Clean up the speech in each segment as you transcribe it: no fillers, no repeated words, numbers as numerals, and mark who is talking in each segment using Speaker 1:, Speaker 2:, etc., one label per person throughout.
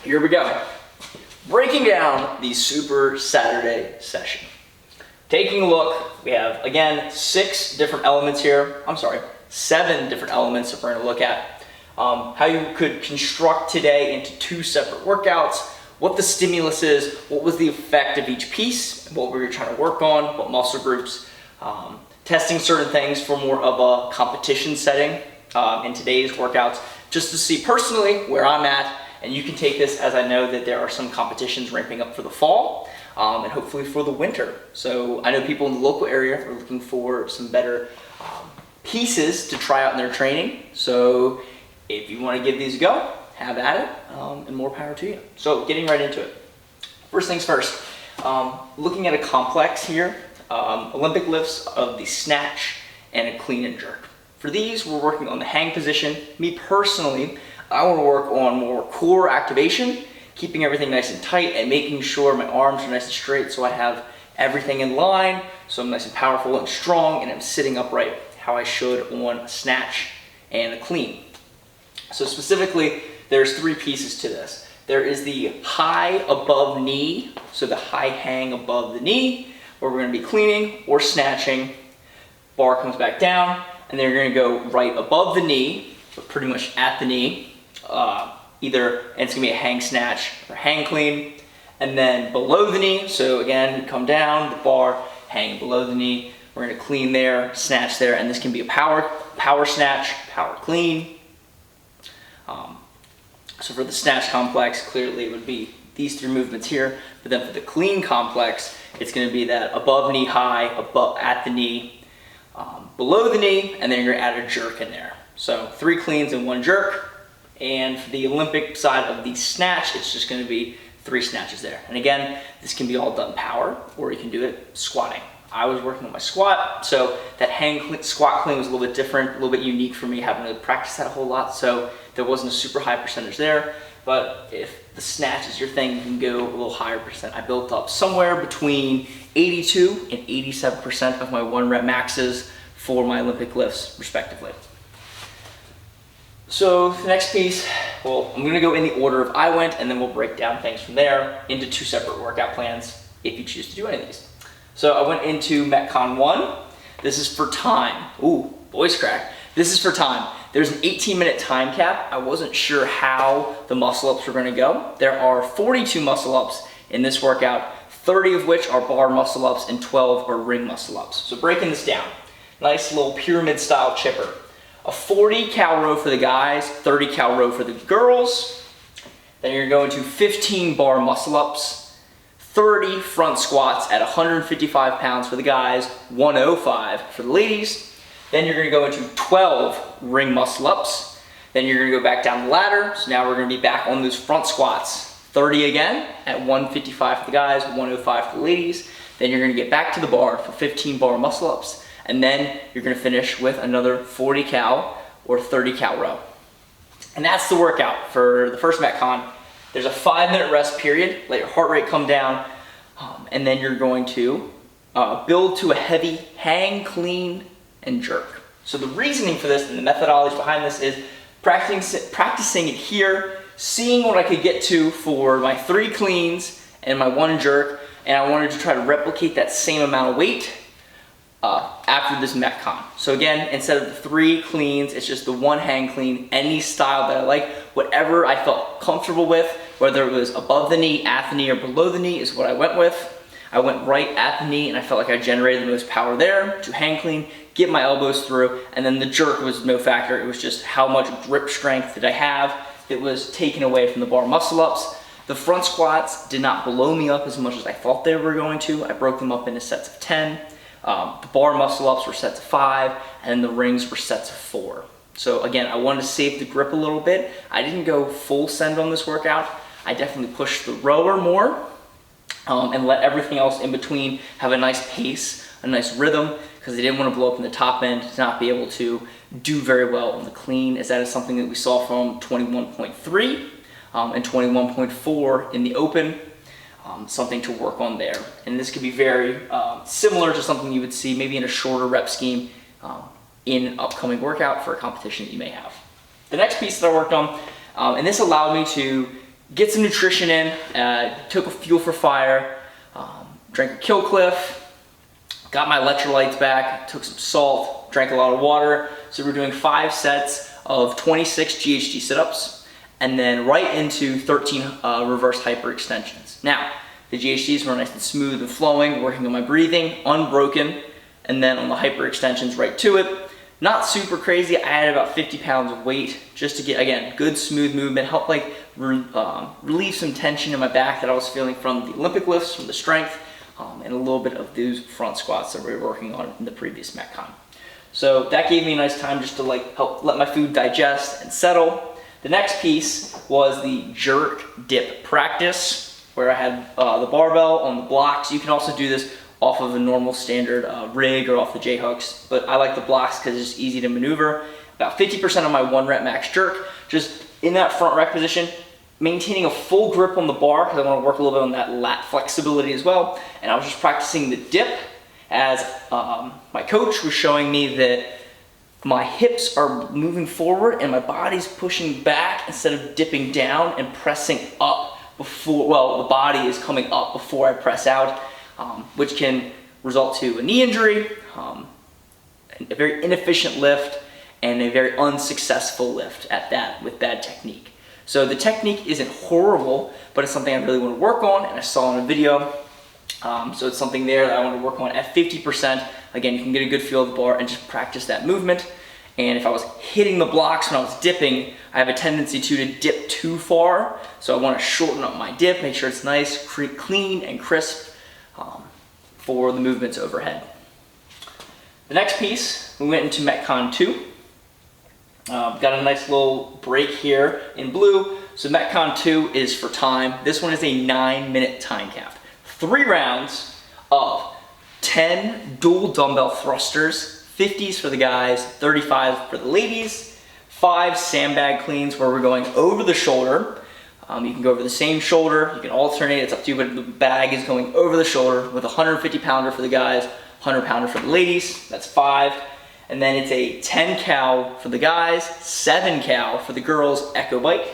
Speaker 1: Here we go. Breaking down the Super Saturday session. Taking a look, we have, again, 7 different elements that we're going to look at. How you could construct today into 2 separate workouts, what the stimulus is, what was the effect of each piece, what we were trying to work on, what muscle groups, testing certain things for more of a competition setting in today's workouts, just to see personally where I'm at. And you can take this as I know that there are some competitions ramping up for the fall and hopefully for the winter. So I know people in the local area are looking for some better pieces to try out in their training. So if you want to give these a go, have at it, and more power to you. So getting right into it. First things first, looking at a complex here, Olympic lifts of the snatch and a clean and jerk. For these, we're working on the hang position. Me personally, I want to work on more core activation, keeping everything nice and tight and making sure my arms are nice and straight so I have everything in line, so I'm nice and powerful and strong and I'm sitting upright how I should on a snatch and a clean. So specifically, there's 3 pieces to this. There is the high above knee, so the high hang above the knee, where we're going to be cleaning or snatching. Bar comes back down, and then you're going to go right above the knee, but pretty much at the knee. And it's going to be a hang snatch or hang clean. And then below the knee, so again, come down, the bar, hang below the knee. We're going to clean there, snatch there, and this can be a power snatch, power clean. So for the snatch complex, clearly it would be these 3 movements here. But then for the clean complex, it's going to be that above knee high, above at the knee, below the knee, and then you're going to add a jerk in there. So 3 cleans and 1 jerk. And for the Olympic side of the snatch, it's just going to be 3 snatches there. And again, this can be all done power, or you can do it squatting. I was working on my squat, so that squat clean was a little bit different, a little bit unique for me, having to practice that a whole lot, so there wasn't a super high percentage there. But if the snatch is your thing, you can go a little higher percent. I built up somewhere between 82 and 87% of my 1 rep maxes for my Olympic lifts, respectively. So the next piece, well, I'm gonna go in the order of I went, and then we'll break down things from there into 2 separate workout plans if you choose to do any of these. So I went into Metcon 1. This is for time. Ooh, voice crack. This is for time. There's an 18-minute time cap. I wasn't sure how the muscle ups were gonna go. There are 42 muscle ups in this workout, 30 of which are bar muscle ups and 12 are ring muscle ups. So breaking this down, nice little pyramid style chipper. A 40 cal row for the guys, 30 cal row for the girls. Then you're going to 15 bar muscle ups, 30 front squats at 155 pounds for the guys, 105 for the ladies. Then you're going to go into 12 ring muscle ups. Then you're going to go back down the ladder. So now we're going to be back on those front squats. 30 again at 155 for the guys, 105 for the ladies. Then you're going to get back to the bar for 15 bar muscle ups. And then you're going to finish with another 40 cal or 30 cal row. And that's the workout for the first Metcon. There's a 5-minute rest period, let your heart rate come down, and then you're going to build to a heavy hang, clean, and jerk. So the reasoning for this and the methodology behind this is practicing it here, seeing what I could get to for my 3 cleans and my 1 jerk, and I wanted to try to replicate that same amount of weight after this Metcon. So again, instead of the 3 cleans, it's just the 1 hang clean, any style that I like, whatever I felt comfortable with, whether it was above the knee, at the knee, or below the knee is what I went with. I went right at the knee and I felt like I generated the most power there to hang clean, get my elbows through, and then the jerk was no factor. It was just how much grip strength did I have. It was taken away from the bar muscle ups. The front squats did not blow me up as much as I thought they were going to. I broke them up into sets of 10. The bar muscle ups were sets of 5, and the rings were sets of 4. So again, I wanted to save the grip a little bit. I didn't go full send on this workout. I definitely pushed the rower more and let everything else in between have a nice pace, a nice rhythm, because I didn't want to blow up in the top end to not be able to do very well on the clean, as that is something that we saw from 21.3 and 21.4 in the open. Something to work on there. And this could be very similar to something you would see maybe in a shorter rep scheme in an upcoming workout for a competition that you may have. The next piece that I worked on, and this allowed me to get some nutrition in, took a fuel for fire, drank a Kill Cliff, got my electrolytes back, took some salt, drank a lot of water. So we're doing 5 sets of 26 GHD sit-ups, and then right into 13 reverse hyperextensions. Now, the GHDs were nice and smooth and flowing, working on my breathing, unbroken, and then on the hyperextensions right to it. Not super crazy, I added about 50 pounds of weight just to get, again, good smooth movement, help like relieve some tension in my back that I was feeling from the Olympic lifts, from the strength, and a little bit of those front squats that we were working on in the previous Metcon. So that gave me a nice time just to like help let my food digest and settle. The next piece was the jerk dip practice, where I had the barbell on the blocks. You can also do this off of a normal standard rig or off the J-hooks, but I like the blocks because it's just easy to maneuver. About 50% of my 1 rep max jerk, just in that front rack position, maintaining a full grip on the bar because I want to work a little bit on that lat flexibility as well. And I was just practicing the dip as my coach was showing me that my hips are moving forward and my body's pushing back instead of dipping down and pressing up before, well, the body is coming up before I press out, which can result to a knee injury, a very inefficient lift, and a very unsuccessful lift at that with bad technique. So the technique isn't horrible, but it's something I really want to work on, and I saw in a video. So it's something there that I want to work on at 50%. Again, you can get a good feel of the bar and just practice that movement. And if I was hitting the blocks when I was dipping, I have a tendency to dip too far. So I want to shorten up my dip, make sure it's nice, clean, and crisp for the movements overhead. The next piece, we went into Metcon 2. Got a nice little break here in blue. So Metcon 2 is for time. This one is a 9-minute time cap. 3 rounds of 10 dual dumbbell thrusters, 50s for the guys, 35s for the ladies, 5 sandbag cleans where we're going over the shoulder. You can go over the same shoulder, you can alternate, it's up to you, but the bag is going over the shoulder with a 150 pounder for the guys, 100 pounder for the ladies, that's 5. And then it's a 10 cal for the guys, 7 cal for the girls, echo bike.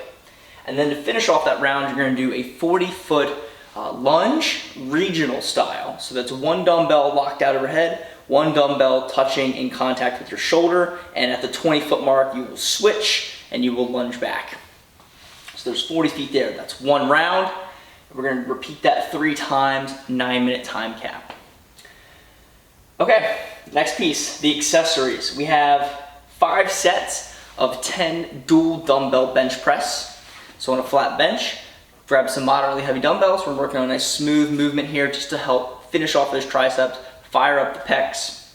Speaker 1: And then to finish off that round, you're gonna do a 40-foot lunge, regional style. So that's 1 dumbbell locked out overhead, 1 dumbbell touching in contact with your shoulder, and at the 20-foot mark, you will switch and you will lunge back. So there's 40 feet there. That's 1 round. We're gonna repeat that 3 times, 9-minute time cap. Okay, next piece, the accessories. We have 5 sets of 10 dual dumbbell bench press. So on a flat bench, grab some moderately heavy dumbbells. We're working on a nice smooth movement here just to help finish off those triceps, fire up the pecs.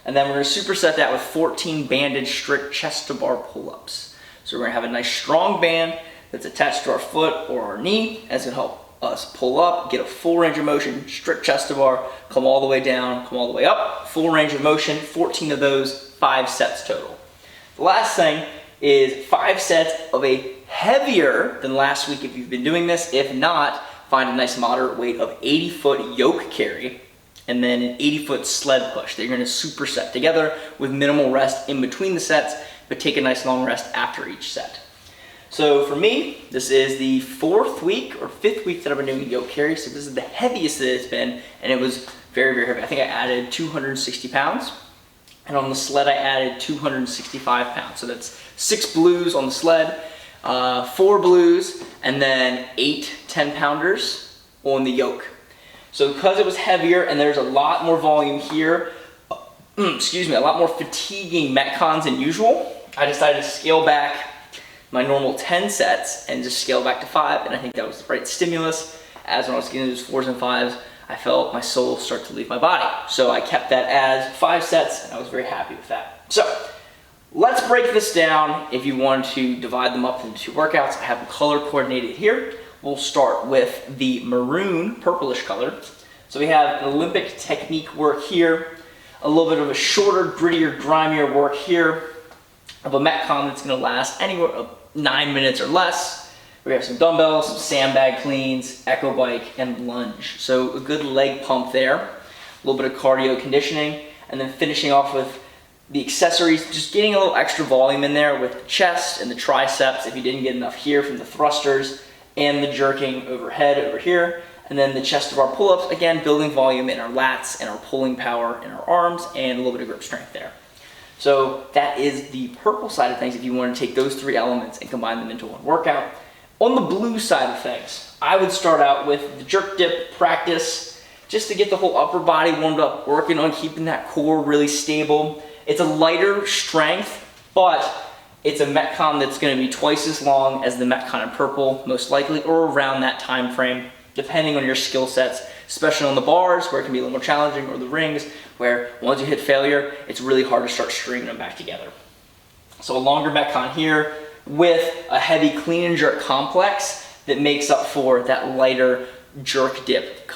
Speaker 1: And then we're gonna superset that with 14 banded strict chest to bar pull-ups. So we're gonna have a nice strong band that's attached to our foot or our knee, and it's gonna help us pull up, get a full range of motion, strict chest to bar, come all the way down, come all the way up, full range of motion, 14 of those, 5 sets total. The last thing is 5 sets of a heavier than last week if you've been doing this. If not, find a nice moderate weight of 80-foot Yolk Carry and then an 80-foot sled push that you're gonna superset together with minimal rest in between the sets, but take a nice long rest after each set. So for me, this is the 4th week or 5th week that I've been doing Yolk Carry. So this is the heaviest that it's been, and it was very, very heavy. I think I added 260 pounds. And on the sled, I added 265 pounds. So that's 6 blues on the sled, 4 blues, and then 8 10-pounders on the yoke. So because it was heavier and there's a lot more volume here, excuse me, a lot more fatiguing Metcons than usual, I decided to scale back my normal 10 sets and just scale back to 5, and I think that was the right stimulus. As when I was getting those 4s and 5s, I felt my soul start to leave my body. So I kept that as 5 sets, and I was very happy with that. So let's break this down. If you want to divide them up into 2 workouts, I have them color coordinated here. We'll start with the maroon, purplish color. So we have an Olympic technique work here, a little bit of a shorter, grittier, grimier work here of a Metcon that's gonna last anywhere of 9 minutes or less. We have some dumbbells, some sandbag cleans, echo bike, and lunge. So a good leg pump there, a little bit of cardio conditioning, and then finishing off with the accessories, just getting a little extra volume in there with the chest and the triceps if you didn't get enough here from the thrusters, and the jerking overhead over here. And then the chest of our pull-ups, again, building volume in our lats and our pulling power in our arms and a little bit of grip strength there. So that is the purple side of things if you want to take those 3 elements and combine them into one workout. On the blue side of things, I would start out with the jerk dip practice just to get the whole upper body warmed up, working on keeping that core really stable. It's a lighter strength, but it's a Metcon that's going to be twice as long as the Metcon in purple, most likely, or around that time frame, depending on your skill sets, especially on the bars where it can be a little more challenging, or the rings where once you hit failure, it's really hard to start stringing them back together. So a longer Metcon here with a heavy clean and jerk complex that makes up for that lighter jerk dip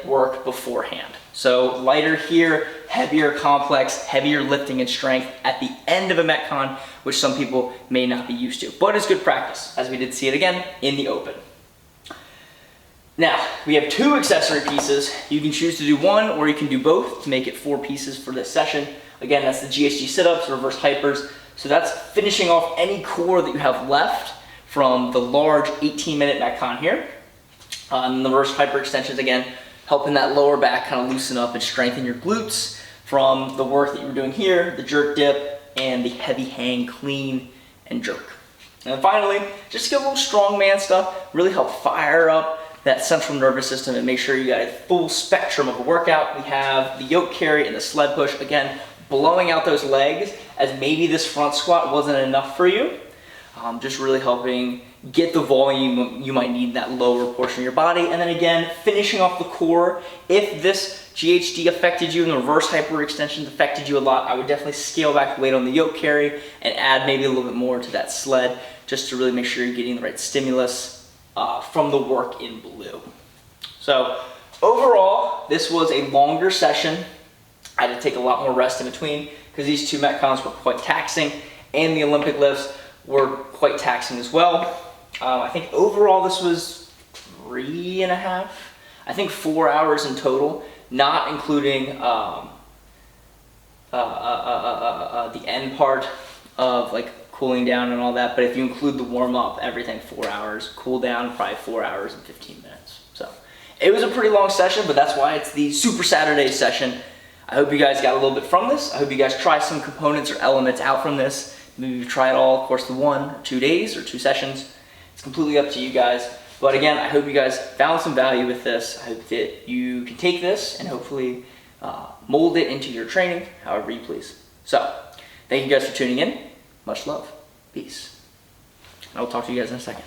Speaker 1: work beforehand. So lighter here, heavier complex, heavier lifting and strength at the end of a Metcon, which some people may not be used to, but it's good practice, as we did see it again in the open. Now, we have 2 accessory pieces. You can choose to do one, or you can do both to make it 4 pieces for this session. Again, that's the GHD sit-ups, reverse hypers. So that's finishing off any core that you have left from the large 18-minute Metcon here. And the reverse hyperextensions, again, helping that lower back kind of loosen up and strengthen your glutes from the work that you were doing here, the jerk dip, and the heavy hang clean and jerk. And then finally, just get a little strongman stuff, really help fire up that central nervous system and make sure you got a full spectrum of a workout. We have the Yolk Carry and the Sled Push, again, blowing out those legs as maybe this front squat wasn't enough for you. Just really helping get the volume you might need in that lower portion of your body. And then again, finishing off the core. If this GHD affected you and the reverse hyperextensions affected you a lot, I would definitely scale back the weight on the Yolk Carry and add maybe a little bit more to that sled, just to really make sure you're getting the right stimulus from the work in blue. So overall, this was a longer session. I had to take a lot more rest in between because these 2 Metcons were quite taxing, and the Olympic lifts were quite taxing as well. I think overall this was 3.5, I think 4 hours in total, not including the end part of like cooling down and all that, but if you include the warm-up, everything 4 hours, cool down probably 4 hours and 15 minutes. So it was a pretty long session, but that's why it's the Super Saturday session. I hope you guys got a little bit from this. I hope you guys try some components or elements out from this. Maybe you try it all, of course, the 1 or 2 days or 2 sessions. It's completely up to you guys. But again, I hope you guys found some value with this. I hope that you can take this and hopefully mold it into your training however you please. So thank you guys for tuning in. Much love. Peace. I will talk to you guys in a second.